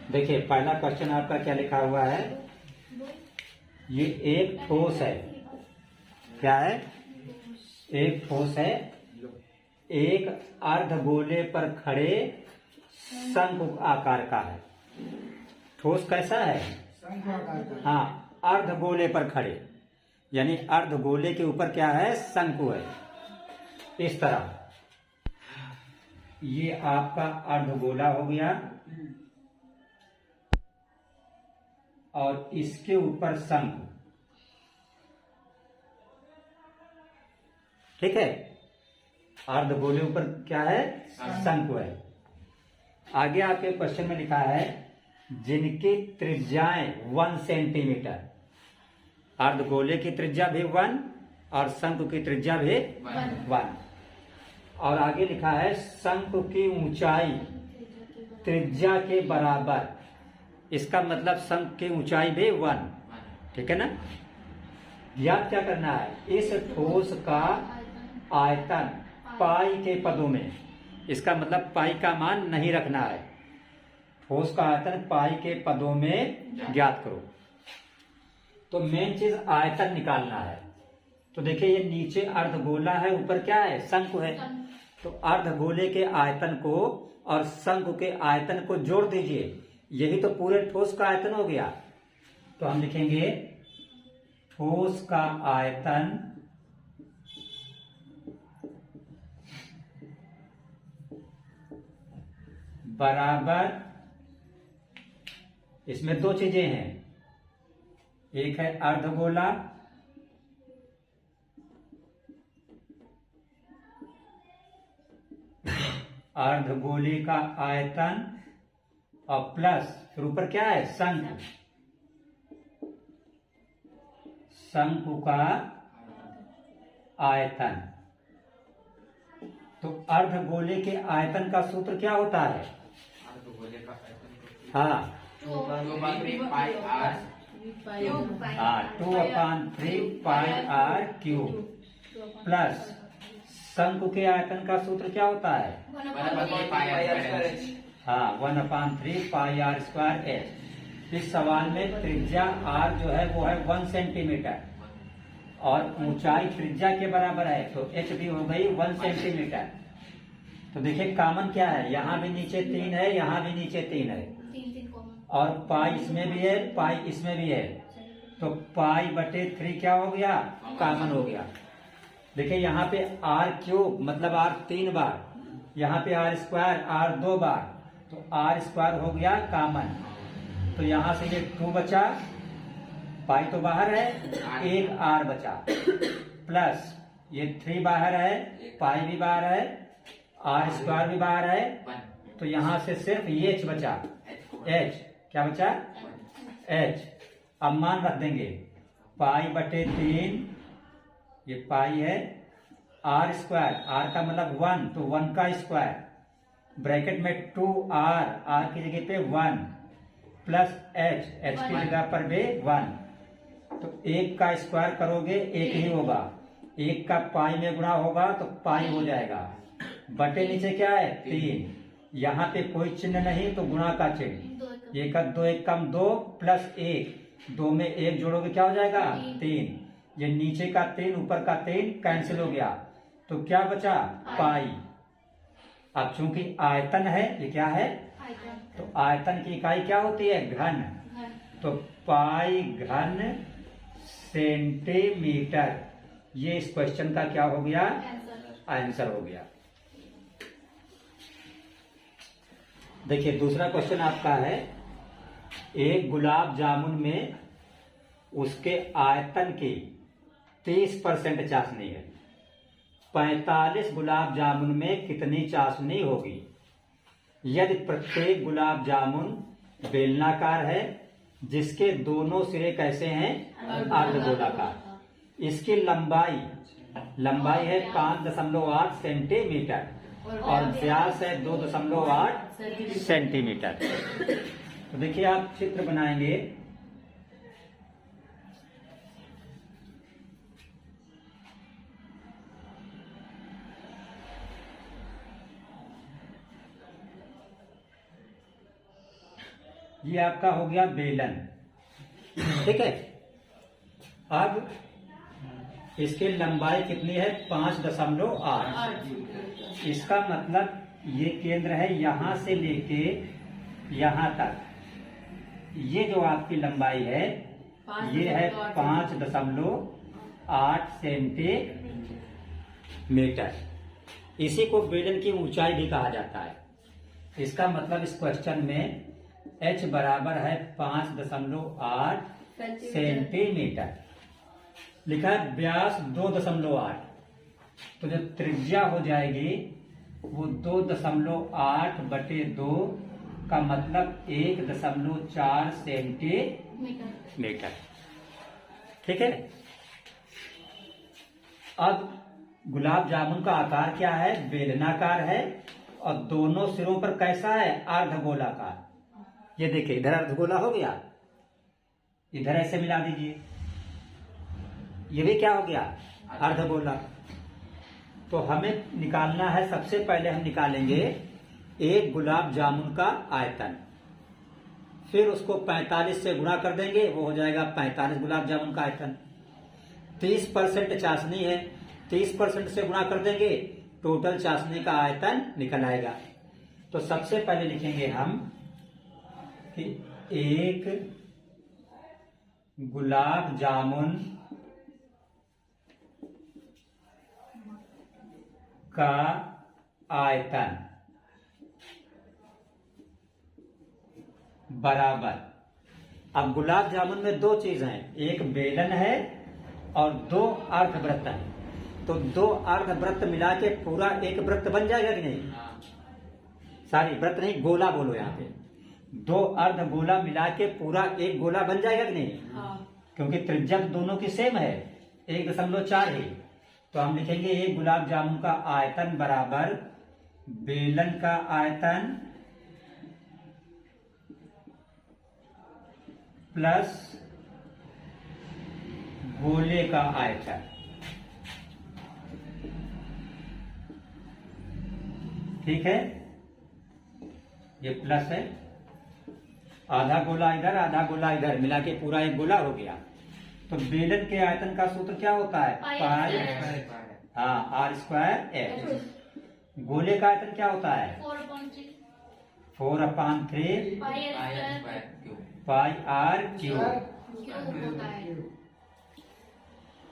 देखिए पहला क्वेश्चन आपका क्या लिखा हुआ है, ये एक ठोस है। क्या है? एक ठोस है, एक अर्धगोले पर खड़े शंकु आकार का है। ठोस कैसा है? शंकु आकार का। हाँ, अर्धगोले पर खड़े, यानी अर्धगोले के ऊपर क्या है? शंकु है। इस तरह ये आपका अर्धगोला हो गया और इसके ऊपर शंकु। ठीक है, अर्धगोले ऊपर क्या है? शंकु है। आगे आपके क्वेश्चन में लिखा है जिनकी त्रिज्याएं 1 सेंटीमीटर। अर्धगोले की त्रिज्या भी 1 और शंकु की त्रिज्या भी 1। और आगे लिखा है शंकु की ऊंचाई त्रिज्या के बराबर। इसका मतलब शंकु की ऊंचाई भी 1। ठीक है ना? याद क्या करना है? इस ठोस का आयतन पाई के पदों में। इसका मतलब पाई का मान नहीं रखना है। ठोस का आयतन पाई के पदों में ज्ञात करो। तो मेन चीज आयतन निकालना है। तो देखिए ये नीचे अर्धगोला है, ऊपर क्या है? शंकु है। तो अर्धगोले के आयतन को और शंकु के आयतन को जोड़ दीजिए, यही तो पूरे ठोस का आयतन हो गया। तो हम लिखेंगे ठोस का आयतन बराबर, इसमें दो चीजें हैं, एक है अर्धगोला अर्धगोले का आयतन और प्लस फिर ऊपर क्या है? शंकु। शंकु का आयतन। तो अर्धगोले के आयतन का सूत्र क्या होता है? हाँ, 2/3 पाई आर क्यूब प्लस शंकु के आयतन का सूत्र क्या होता है? हाँ, 1/3 पाई आर स्क्वायर एच। इस सवाल में त्रिज्या आर जो है वो है 1 सेंटीमीटर और ऊंचाई त्रिज्या के बराबर है, तो एच भी हो गई 1 सेंटीमीटर। तो देखिए कॉमन क्या है? यहाँ भी नीचे 3 है, यहाँ भी नीचे 3 है और पाई इसमें भी है, पाई इसमें भी है। तो पाई बटे 3 क्या हो गया? कॉमन हो गया। देखिए यहाँ पे आर क्यूब मतलब आर 3 बार, यहाँ पे आर स्क्वायर आर 2 बार, तो आर स्क्वायर हो गया कॉमन। तो यहाँ से ये 2 बचा, पाई तो बाहर है, एक आर बचा, प्लस ये 3 बाहर है, पाई भी बाहर है, आर स्क्वायर भी बाहर है, तो यहाँ से सिर्फ एच बचा। एच क्या बचा? एच। अब मान रख देंगे पाई बटे 3, ये पाई है, आर स्क्वायर, आर का मतलब 1, तो 1 का स्क्वायर, ब्रैकेट में 2r, आर की जगह पे 1 प्लस एच, एच की जगह पर भी 1। तो 1 का स्क्वायर करोगे 1 ही होगा, 1 का पाई में गुणा होगा तो पाई हो जाएगा। बटे नीचे क्या है? 3। यहाँ पे कोई चिन्ह नहीं तो गुणा का चिन्ह, 1 का 2 1 कम 2 प्लस 1, 2 में 1 जोड़ोगे क्या हो जाएगा? 3। ये नीचे का 3 ऊपर का 3 कैंसिल हो गया, तो क्या बचा? पाई। अब चूंकि आयतन है, ये क्या है? तो आयतन की इकाई क्या होती है? घन। तो पाई घन सेंटीमीटर, ये इस क्वेश्चन का क्या हो गया? आंसर हो गया। देखिए दूसरा क्वेश्चन आपका है, एक गुलाब जामुन में उसके आयतन की 30% चाशनी है, 45 गुलाब जामुन में कितनी चाशनी होगी? यदि प्रत्येक गुलाब जामुन बेलनाकार है जिसके दोनों सिरे कैसे हैं? अर्धगोलाकार। इसकी लंबाई है 5.8 सेंटीमीटर और व्यास है 2.8 सेंटीमीटर। तो देखिए आप चित्र बनाएंगे, ये आपका हो गया बेलन। ठीक है, अब इसकी लंबाई कितनी है? 5.8। इसका मतलब ये केंद्र है, यहां से लेके यहां तक ये जो आपकी लंबाई है ये है 5.8 सेंटीमीटर। इसी को बेलन की ऊंचाई भी कहा जाता है। इसका मतलब इस क्वेश्चन में h बराबर है 5.8 सेंटीमीटर। लिखा है व्यास 2.8, तो जो त्रिज्या हो जाएगी वो 2.8/2 का मतलब 1.4 सेंटीमीटर। ठीक है, अब गुलाब जामुन का आकार क्या है? बेलनाकार है और दोनों सिरों पर कैसा है? अर्धगोलाकार। ये देखिए इधर अर्धगोला हो गया, इधर ऐसे मिला दीजिए, ये भी क्या हो गया? अर्धगोला। तो हमें निकालना है, सबसे पहले हम निकालेंगे एक गुलाब जामुन का आयतन, फिर उसको 45 से गुणा कर देंगे, वो हो जाएगा 45 गुलाब जामुन का आयतन। 30% चाशनी है, 30% से गुणा कर देंगे, टोटल चाशनी का आयतन निकल आएगा। तो सबसे पहले लिखेंगे हम कि एक गुलाब जामुन का आयतन बराबर, अब गुलाब जामुन में दो चीज हैं, एक बेलन है और 2 अर्धवृत्त है। तो 2 अर्धवृत्त मिला के पूरा एक वृत्त बन जाएगा कि नहीं? सॉरी, वृत्त नहीं, गोला बोलो यहाँ पे। 2 अर्ध गोला मिला के पूरा एक गोला बन जाएगा कि नहीं? क्योंकि त्रिज्या दोनों की सेम है, 1.4 है। तो हम लिखेंगे एक गुलाब जामुन का आयतन बराबर बेलन का आयतन प्लस गोले का आयतन। ठीक है, ये प्लस है, आधा गोला इधर आधा गोला इधर मिला के पूरा एक गोला हो गया। तो बेलन के आयतन का सूत्र क्या होता है? पाई, हाँ, r²h। गोले का आयतन क्या होता है? 4/3 पाई r³।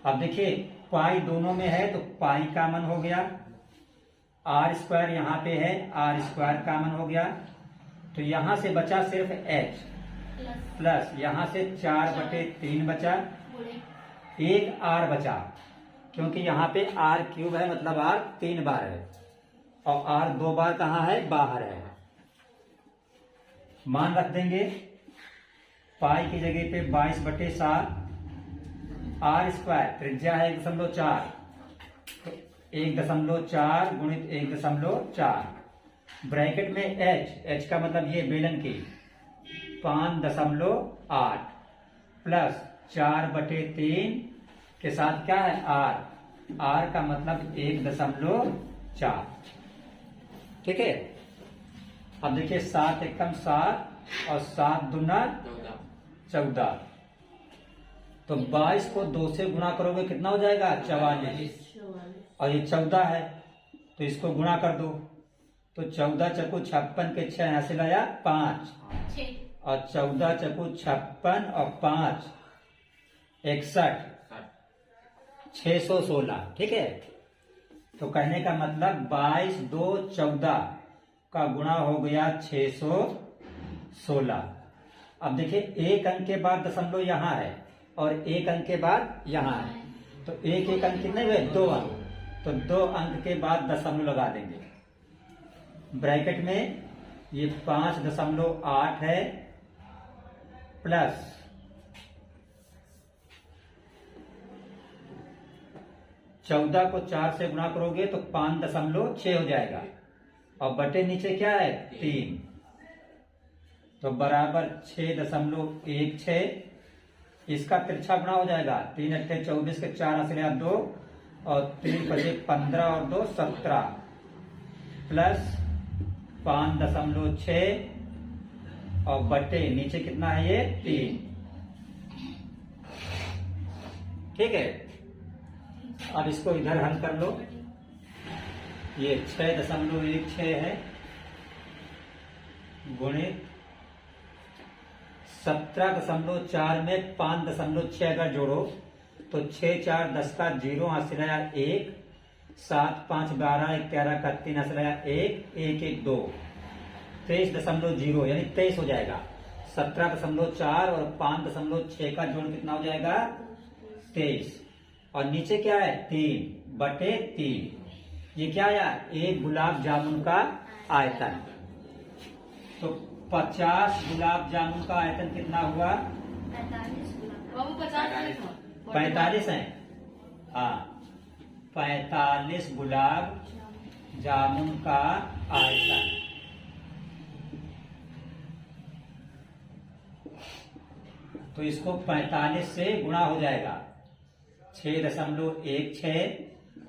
अब देखिए पाई दोनों में है तो पाई कॉमन हो गया, r² यहाँ पे है, r² कॉमन हो गया। तो यहां से बचा सिर्फ h प्लस यहां से 4/3 बचा, एक r बचा, क्योंकि यहाँ पे r³ है मतलब r 3 बार है और r 2 बार कहाँ है? बाहर है। मान रख देंगे पाई की जगह पे 22/7, r² त्रिज्या है 1.4, तो 1.4 गुणित 1.4, ब्रैकेट में h का मतलब ये बेलन की 5.8 प्लस 4/3 के साथ क्या है? r का मतलब 1.4। ठीक है, अब देखिए 7 एकम 7 और 7 दूना 14। तो 22 को 2 से गुणा करोगे कितना हो जाएगा? 44। और ये 14 है तो इसको गुणा कर दो, तो 14 चकू 56 के 6 यहां से लाया 5 और 14 चकू 56 और 5 61, 616। ठीक है, तो कहने का मतलब 22 2 14 का गुणा हो गया 616। अब देखिए एक अंक के बाद दशमलव यहाँ है और एक अंक के बाद यहाँ है, तो एक एक अंक कितने हुए? 2 अंक, तो 2 अंक के बाद दशमलव लगा देंगे। ब्रैकेट में ये 5.8 है प्लस 14 को 4 से गुणा करोगे तो 5.6 हो जाएगा और बटे नीचे क्या है? 3, तो बराबर 6.16। इसका तिरछा गुणा हो जाएगा, 3 अट्ठे 24 के 4 असलिया 2 और 3 बचे 15 और 2 17 प्लस 5.6 और बटे नीचे कितना है ये 3। ठीक है, अब इसको इधर हल कर लो। ये 6.16 है गुणित 17.4 में 5.6 अगर जोड़ो तो 6 4 10 का 0 हासिल आया 1, 7 5 12 11 का 3 हासिल आया 1, 1 1 2, 23.0 यानी 23 हो जाएगा। 17.4 और 5.6 का जोड़ कितना हो जाएगा 23। और नीचे क्या है 3 बटे 3। ये क्या आया, एक गुलाब जामुन का आयतन। तो 50 गुलाब जामुन का आयतन कितना हुआ 45 है। हाँ, 45 गुलाब जामुन का आयतन। तो इसको 45 से गुणा हो जाएगा। 6.16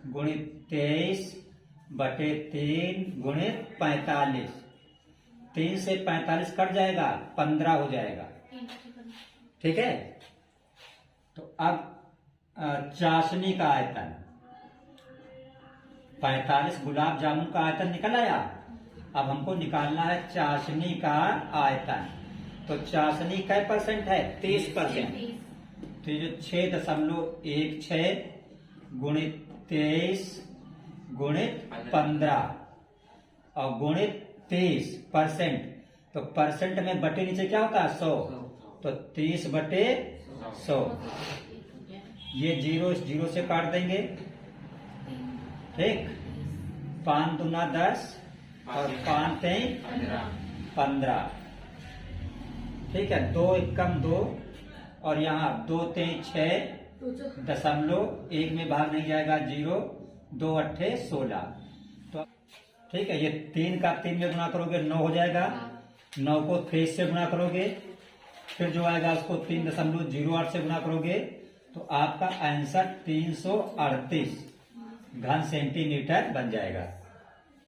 गुणित 23 बटे 3 गुणित 45। 3 से 45 कट जाएगा, 15 हो जाएगा। ठीक है, तो अब चाशनी का आयतन 45 गुलाब जामुन का आयतन निकल आया। अब हमको निकालना है चाशनी का आयतन। तो चाशनी कै परसेंट है 30%। तो ये जो 6.16 गुणित 23 गुणित 15 और गुणित 30%। तो परसेंट में बटे नीचे क्या होता है 100। तो 30 बटे 100। ये 0 इस 0 से काट देंगे। ठीक, 5 दूना 10 और 5 3 15। ठीक है, 2 एकम 2 और यहाँ 2 3 6.1 में भाग नहीं जाएगा 0, 2 अट्ठे 16। तो ठीक है, ये 3 का 3 में गुणा करोगे 9 हो जाएगा। 9 को 3 से गुणा करोगे, फिर जो आएगा उसको 3.08 से गुणा करोगे, तो आपका आंसर 338 घन सेंटीमीटर बन जाएगा।